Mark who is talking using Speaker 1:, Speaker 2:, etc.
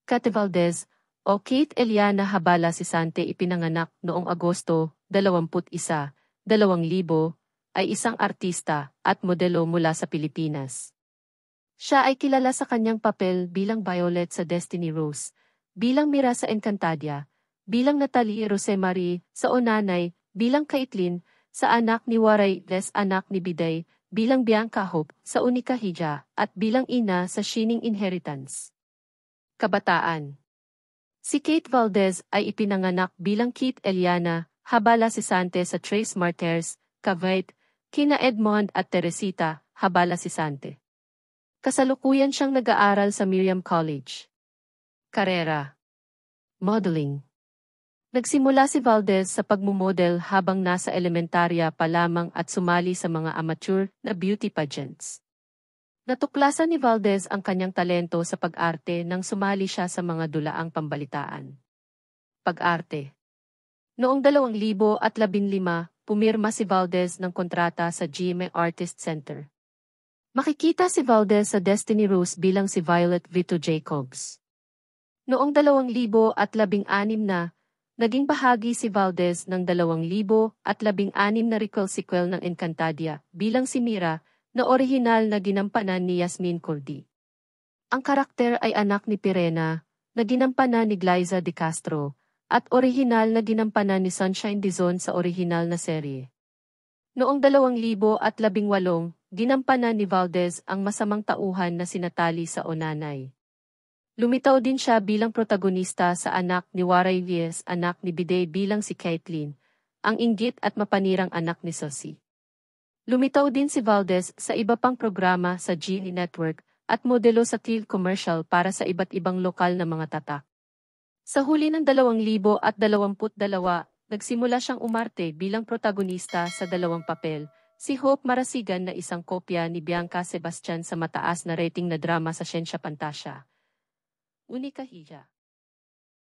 Speaker 1: Kate Valdez, o Kate Eliana Habala Sisante ipinanganak noong Agosto 21, 2000, ay isang artista at modelo mula sa Pilipinas. Siya ay kilala sa kanyang papel bilang Violet sa Destiny Rose, bilang Mira sa Encantadia, bilang Natalie Rosemarie sa Onanay, bilang Caitlyn sa Anak ni Waray Les Anak ni Biday, bilang Bianca Hope sa Unika Hija, at bilang ina sa Shining Inheritance. Kabataan. Si Kate Valdez ay ipinanganak bilang Kate Eliana Habala Sisante sa Tres Martires, Cavite, kina Edmond at Teresita Habala Sisante. Kasalukuyan siyang nag-aaral sa Miriam College. Karera. Modeling. Nagsimula si Valdez sa pagmumodel habang nasa elementarya pa lamang at sumali sa mga amateur na beauty pageants. Natuklasan ni Valdez ang kanyang talento sa pag-arte nang sumali siya sa mga dulaang pambalitaan. Pag-arte. Noong 2015, pumirma si Valdez ng kontrata sa GMA Artist Center. Makikita si Valdez sa Destiny Rose bilang si Violet Vito Jacobs. Noong 2016 naging bahagi si Valdez ng 2016 na sequel ng Encantadia bilang si Mira, na orihinal na ginampanan ni Yasmin Cordy. Ang karakter ay anak ni Pirena, na ginampanan ni Glyza De Castro, at orihinal na ginampanan ni Sunshine Dizon sa orihinal na serye. Noong 2018, ginampanan ni Valdez ang masamang tauhan na si Natalie sa Onanay. Lumitaw din siya bilang protagonista sa Anak ni Waray Les Anak ni Biday bilang si Caitlyn, ang inggit at mapanirang anak ni Sosie. Lumitaw din si Valdez sa iba pang programa sa GMA Network at modelo sa TV commercial para sa iba't ibang lokal na mga tatak. Sa huli ng 2022, nagsimula siyang umarte bilang protagonista sa dalawang papel, si Hope Marasigan na isang kopya ni Bianca Sebastian sa mataas na rating na drama sa Siyensya Pantasya. Unika Hija.